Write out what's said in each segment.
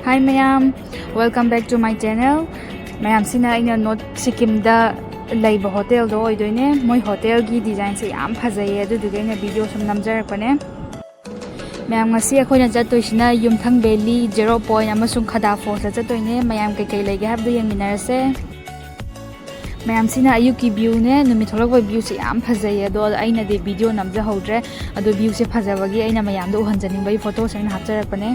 Hi mayam, welcome back to my channel. Mayam sina aina not Sikkim da laiba hotel do oidoine. Moi hotel gi design se yam phajaye aduduga aina video sum namjarakpane. Mayam ngasi akhona jatoisina Yumthang Valley 0 point amasung Khanda Falls la jatoine. Mayam kai kai lege habdu yengminarase. Mayam sina ayuki view ne numi tholakba view se yam phajaye do aina de video namja hodre adu view se phajabagi aina mayam do hanjaningbai photos aina hapjarakpane.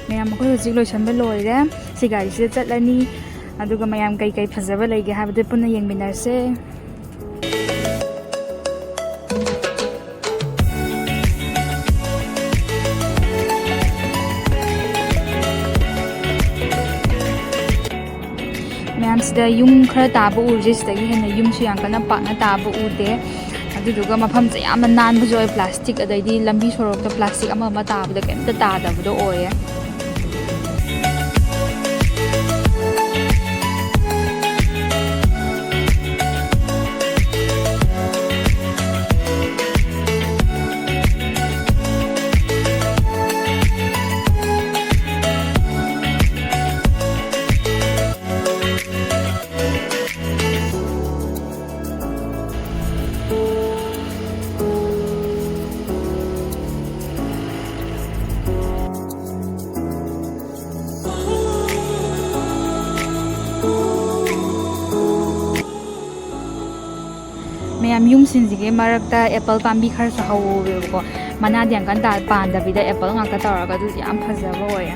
Mayam ko hojik loisanba loire si gari se chatlani aduga mayam kai kai phajaba lege habde punna yengminarse. Mayam sida yum khara tabu urje sidagi hena yum su yang kana pakna tabu ude aduduga mafam se yam nan bu joy plastic adaidi lambi sorok ta plastic ama ama tabu da kemta tadabu do oye. Mayam yum sinjige marakta apple pambi khar sa hawo ko mana diang kan ta pan da bida apple nga ka tawra ka du yam phajaba oya.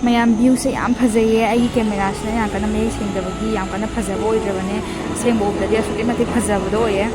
Mayam view se yam phajaye ai camera se ya kana me singdabagi yam kana phajaba oidrabane sengbo obdadi asuke mate phajaba do oye.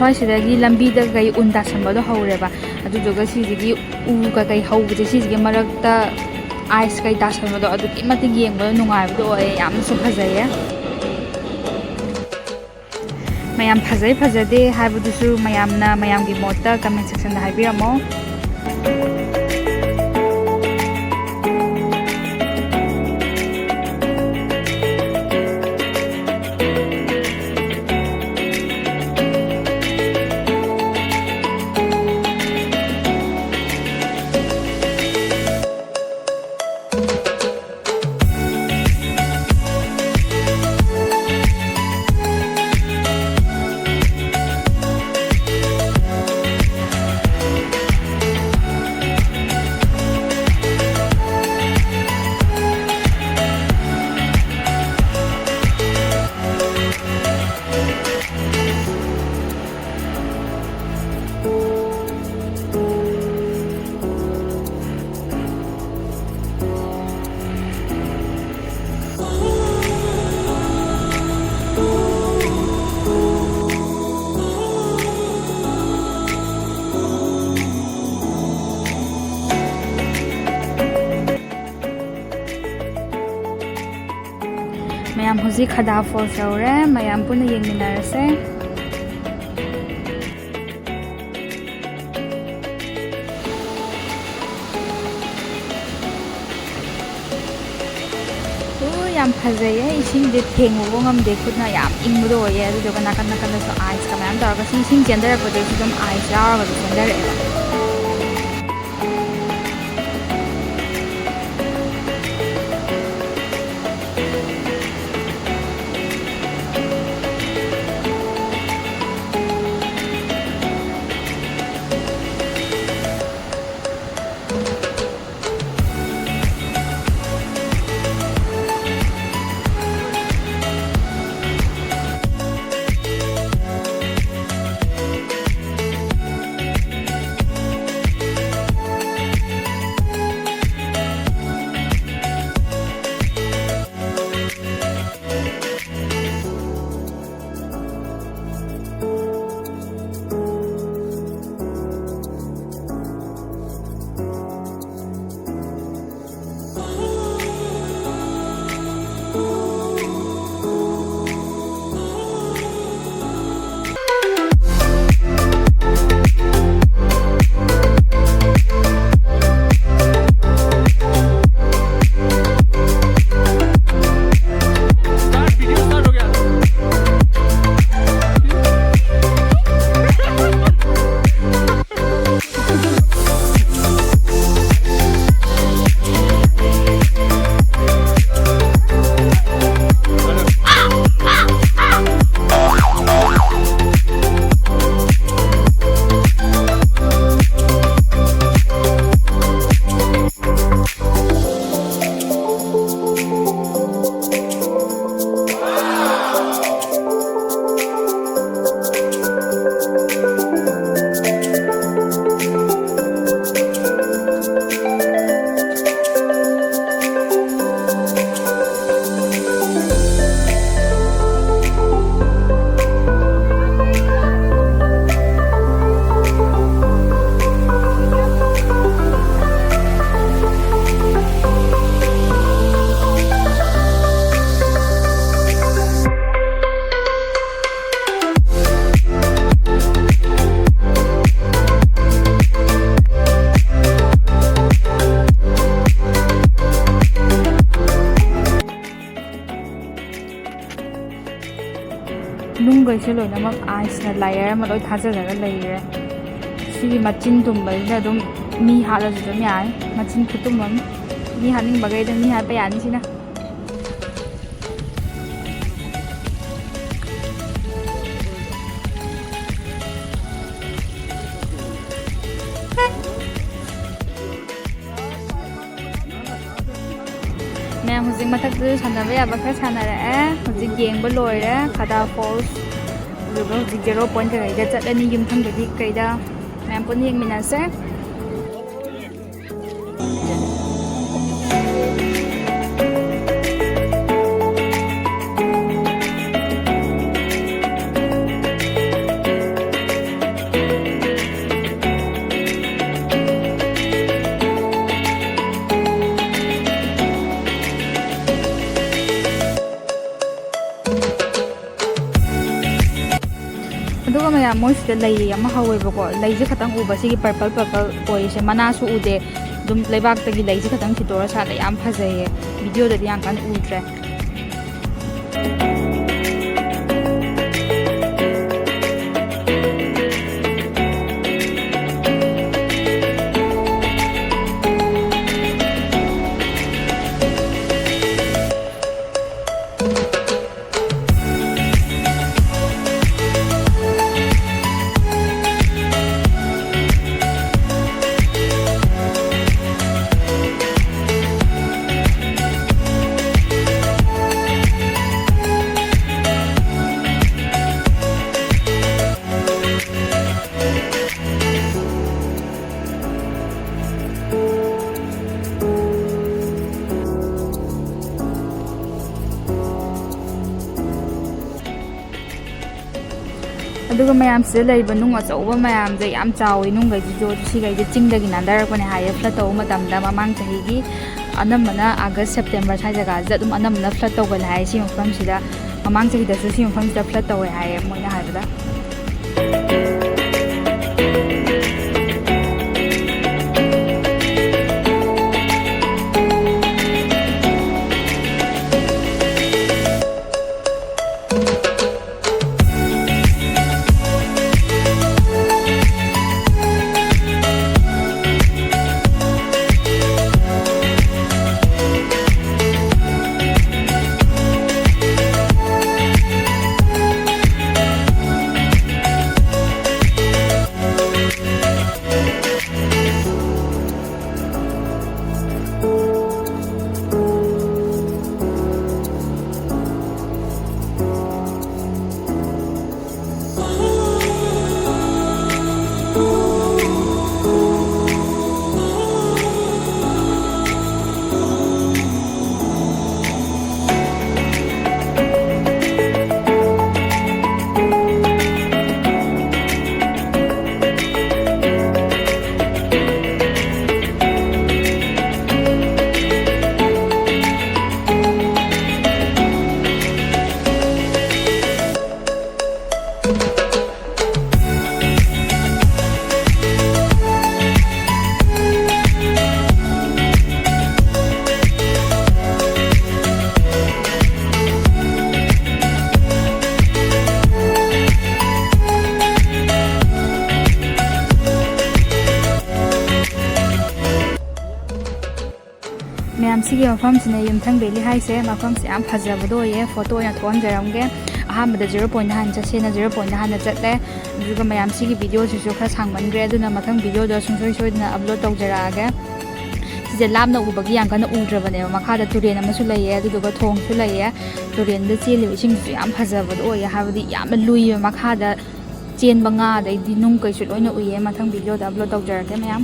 ꯁ꯭ꯋꯥꯏꯁꯤꯗꯒꯤ ꯂꯝꯕꯤꯗ ꯀꯩ ꯎꯟ ꯇꯥꯁꯟꯕꯗꯣ ꯍꯧꯔꯦꯕ ꯑꯗꯨꯗꯨꯒ ꯁꯤꯁꯤꯒꯤ ꯎ ꯀꯩ ꯍꯧꯕꯁꯦ ꯁꯤꯁꯤꯒꯤ ꯃꯔꯛꯇ ice ꯀꯩ ꯇꯥꯁꯟꯕꯗꯣ ꯑꯗꯨꯛꯀꯤ ꯃꯇꯤꯛ ꯌꯦꯡꯕꯗ ꯅꯨꯡꯉꯥꯏꯕꯗꯣ ꯑꯣꯏꯌꯦ ꯌꯥꯝꯅꯁꯨ ꯐꯖꯩꯌꯦ ꯃꯌꯥꯝ ꯐꯖꯩ ꯐꯖꯗꯦ ꯍꯥꯏꯕꯗꯨꯁꯨ ꯃꯌꯥꯝꯅ ꯃꯌꯥꯝꯒꯤ ꯃꯣꯠꯇ ꯀꯃꯦꯟ ꯁꯦꯛꯁꯟꯗ ꯍꯥꯏꯕꯤꯔꯝꯃꯣ ꯃꯌꯥꯝ ꯍꯧꯖꯤꯛ ꯈꯗꯥ ꯐꯣꯜꯁ ꯌꯧꯔꯦ ꯃꯌꯥꯝ ꯄꯨꯟꯅ ꯌꯦꯡꯃꯤꯟꯅꯔꯁꯦ ꯌꯥꯝ ꯐꯖꯩꯌꯦ ꯏꯁꯤꯡꯁꯦ ꯊꯦꯡꯉꯨꯕ ꯉꯝꯗꯦ ꯈꯨꯠꯅ ꯌꯥꯝ ꯏꯪꯕꯗꯣ ꯑꯣꯏꯌꯦ ꯑꯗꯨꯗꯨꯒ ꯅꯥꯀꯟ ꯅꯥꯀꯟꯗꯁꯨ ꯑꯥꯏꯁꯀ ꯃꯌꯥꯝ ꯇꯧꯔꯒ ꯁꯤ ꯏꯁꯤꯡ ꯆꯦꯟꯊꯔꯛꯄꯗꯁꯨ ꯑꯗꯨꯝ ꯑꯥꯏꯁ ꯌꯥꯎꯔꯒꯁꯨ ꯆꯦꯟꯊꯔꯛꯑꯦꯕ ꯅꯨꯡꯒꯩꯁꯦ ꯂꯣꯏꯅꯃꯛ ꯑꯥꯏꯁꯅ ꯂꯥꯌꯔ ꯑꯃ ꯂꯣꯏ ꯊꯥꯖꯤꯜꯂꯒ ꯂꯩꯔꯦ ꯁꯤꯒꯤ ꯃꯆꯤꯟ ꯇꯨꯝꯕꯁꯤꯅ ꯑꯗꯨꯝ ꯃꯤ ꯍꯥꯠꯂꯁꯨ ꯑꯗꯨꯝ ꯌꯥꯏ ꯃꯆꯤꯟ ꯈꯨꯇꯨꯝ ꯑꯃ ꯃꯤ ꯍꯥꯠꯅꯤꯡꯕꯒꯩ ꯑꯗꯨꯝ ꯃꯤ ꯍꯥꯠꯄ ꯌꯥꯅꯤ ꯁꯤꯅ ꯃꯌꯥꯝ ꯍꯧꯖꯤꯛ ꯃꯊꯛꯇꯁꯨ ꯁꯥꯟꯅꯕ ꯌꯥꯕ ꯈꯔ ꯁꯥꯟꯅꯔꯛꯑꯦ ꯍꯧꯖꯤꯛ ꯌꯦꯡꯕ ꯂꯣꯏꯔꯦ ꯈꯗꯥ ꯐꯣꯜꯁ ꯑꯗꯨꯒ ꯍꯧꯖꯤꯛ ꯖꯦꯔꯣ ꯄꯣꯏꯟ ꯀꯩꯗ ꯆꯠꯂꯅꯤ ꯌꯨꯝꯊꯪꯕꯒꯤ ꯀꯩꯗ ꯃꯌꯥꯝ ꯄꯨꯟꯅ ꯌꯦꯡꯃꯤꯟꯅꯁꯦ ꯃꯌꯥꯝ ꯃꯣꯏꯁꯤꯗ ꯂꯩ ꯑꯃ ꯍꯧꯋꯦꯕꯀꯣ ꯂꯩꯁꯦ ꯈꯇꯪ ꯎꯕ ꯁꯤꯒꯤ ꯄꯔꯄꯜ ꯑꯣꯏꯔꯤꯁꯦ ꯃꯅꯥꯁꯨ ꯎꯗꯦ ꯑꯗꯨꯝ ꯂꯩꯕꯥꯛꯇꯒꯤ ꯂꯩꯁꯦ ꯈꯇꯪ ꯊꯤꯗꯣꯛꯑ ꯁꯥꯠꯂꯦ ꯌꯥꯝ ꯐꯖꯩꯌꯦ ꯚꯤꯗꯤꯑꯣꯗꯗꯤ ꯌꯥꯝ ꯀꯟꯅ ꯎꯗ꯭ꯔꯦ ꯑꯗꯨꯒ ꯃꯌꯥꯝꯁꯤꯗ ꯂꯩꯔꯤꯕ ꯅꯨꯡ ꯑꯆꯧꯕ ꯃꯌꯥꯝꯁꯦ ꯌꯥꯝ ꯆꯥꯎꯋꯤ ꯅꯨꯡꯒꯩꯁꯤꯁꯨ ꯁꯤꯒꯩꯁꯦ ꯆꯤꯡꯗꯒꯤ ꯅꯥꯟꯊꯔꯛꯄꯅꯦ ꯍꯥꯏꯌꯦ ꯐ꯭ꯂꯠ ꯇꯧꯕ ꯃꯇꯝꯗ ꯃꯃꯥꯡ ꯆꯍꯤꯒꯤ ꯑꯅꯝꯕꯅ ꯑꯥꯒꯁ ꯁꯦꯞꯇꯦꯝꯕꯔ ꯁ꯭ꯋꯥꯏ ꯖꯒꯥꯁꯤꯗ ꯑꯗꯨꯝ ꯑꯅꯝꯕꯅ ꯐ꯭ꯂꯠ ꯇꯧꯒꯜꯂꯦ ꯍꯥꯏꯌꯦ ꯁꯤ ꯃꯐꯝꯁꯤꯗ ꯃꯃꯥꯡ ꯆꯍꯤꯗꯁꯨ ꯁꯤ ꯃꯐꯝꯁꯤꯗ ꯐ꯭ꯂꯠ ꯇꯧꯋꯦ ꯍꯥꯏꯌꯦ ꯃꯣꯏꯅ ꯍꯥꯏꯕꯗ ꯃꯌꯥꯝ ꯁꯤꯒꯤ ꯃꯐꯝꯁꯤꯅ ꯌꯨꯝꯊꯪ ꯚꯦꯂꯤ ꯍꯥꯏꯁꯦ ꯃꯐꯝꯁꯦ ꯌꯥꯝ ꯐꯖꯕꯗꯣ ꯑꯣꯏꯌꯦ ꯐꯣꯇꯣ ꯑꯣꯏꯅ ꯊꯣꯛꯍꯟꯖꯔꯝꯒꯦ ꯑꯍꯥꯟꯕꯗ 0 ꯄꯣꯏꯟꯠ ꯍꯥꯟꯅ ꯆꯠꯁꯦꯅ 0 ꯄꯣꯏꯟꯠ ꯍꯥꯟꯅ ꯆꯠꯂꯦ ꯑꯗꯨꯒ ꯃꯌꯥꯝ ꯁꯤꯒꯤ ꯚꯤꯗꯤꯑꯣꯁꯤꯁꯨ ꯈꯔ ꯁꯥꯡꯃꯟꯈ꯭ꯔꯦ ꯑꯗꯨꯅ ꯃꯊꯪ ꯚꯤꯗꯤꯑꯣꯗ ꯁꯨꯡꯁꯣꯏ ꯁꯣꯏꯗꯅ ꯑꯞꯂꯣꯗ ꯇꯧꯖꯔꯛꯑꯒꯦ ꯁꯤꯁꯦ ꯂꯥꯞꯅ ꯎꯕꯒꯤ ꯌꯥꯝ ꯀꯟꯅ ꯎꯗ꯭ꯔꯕꯅꯦꯕ ꯃꯈꯥꯗ ꯇꯨꯔꯦꯟ ꯑꯃꯁꯨ ꯂꯩꯌꯦ ꯑꯗꯨꯗꯨꯒ ꯊꯣꯡꯁꯨ ꯂꯩꯌꯦ ꯇꯨꯔꯦꯟꯗ ꯆꯦꯜꯂꯤꯕ ꯏꯁꯤꯡꯁꯤꯁꯨ ꯌꯥꯝ ꯐꯖꯕꯗꯣ ꯑꯣꯏꯌꯦ ꯍꯥꯏꯕꯗꯤ ꯌꯥꯝꯅ ꯂꯨꯏꯌꯦꯕ ꯃꯈꯥꯗ ꯆꯦꯟꯕ ꯉꯥ ꯑꯗꯩꯗꯤ ꯅꯨꯡ ꯀꯩꯁꯨ ꯂꯣꯏꯅ ꯎꯏꯌꯦ ꯃꯊꯪ ꯚꯤꯗꯤꯑꯣꯗ ꯑꯞꯂꯣꯗ ꯇꯧꯖꯔꯛꯀꯦ ꯃꯌꯥꯝ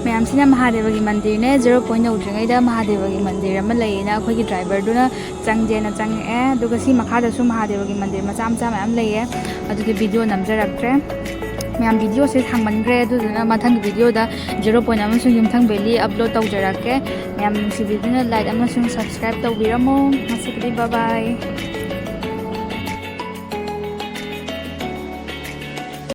ꯃꯌꯥꯝꯁꯤꯅ ꯃꯍꯥꯗꯦꯕꯒꯤ ꯃꯟꯗꯤꯔꯅꯦ 0 ꯄꯣꯏꯟꯠ ꯌꯧꯗ꯭ꯔꯤꯉꯩꯗ ꯃꯍꯥꯗꯦꯕꯒꯤ ꯃꯟꯗꯤꯔ ꯑꯃ ꯂꯩꯌꯦꯅ ꯑꯩꯈꯣꯏꯒꯤ ꯗ꯭ꯔꯥꯏꯚꯔꯗꯨꯅ ꯆꯪꯖꯦꯅ ꯆꯪꯉꯛꯑꯦ ꯑꯗꯨꯒ ꯁꯤ ꯃꯈꯥꯗꯁꯨ ꯃꯍꯥꯗꯦꯕꯒꯤ ꯃꯟꯗꯤꯔ ꯃꯆꯥ ꯃꯆꯥ ꯃꯌꯥꯝ ꯂꯩꯌꯦ ꯑꯗꯨꯒꯤ ꯚꯤꯗꯤꯑꯣ ꯅꯝꯖꯔꯛꯇ꯭ꯔꯦ ꯃꯌꯥꯝ ꯚꯤꯗꯤꯑꯣꯁꯦ ꯁꯥꯡꯃꯟꯈ꯭ꯔꯦ ꯑꯗꯨꯗꯨꯅ ꯃꯊꯪꯒꯤ ꯚꯤꯗꯤꯑꯣꯗ 0 ꯄꯣꯏꯟꯠ ꯑꯃꯁꯨꯡ ꯌꯨꯝꯊꯪ ꯚꯦꯂꯤ ꯑꯞꯂꯣꯗ ꯇꯧꯖꯔꯛꯀꯦ ꯃꯌꯥꯝ ꯅꯨꯡꯁꯤꯕꯤꯗꯨꯅ ꯂꯥꯏꯛ ꯑꯃꯁꯨꯡ ꯁꯕꯁꯀ꯭ꯔꯥꯏꯕ ꯇꯧꯕꯤꯔꯝꯃꯣ ꯉꯁꯤꯒꯤꯗꯤ ꯕꯥꯏ ꯕꯥꯏ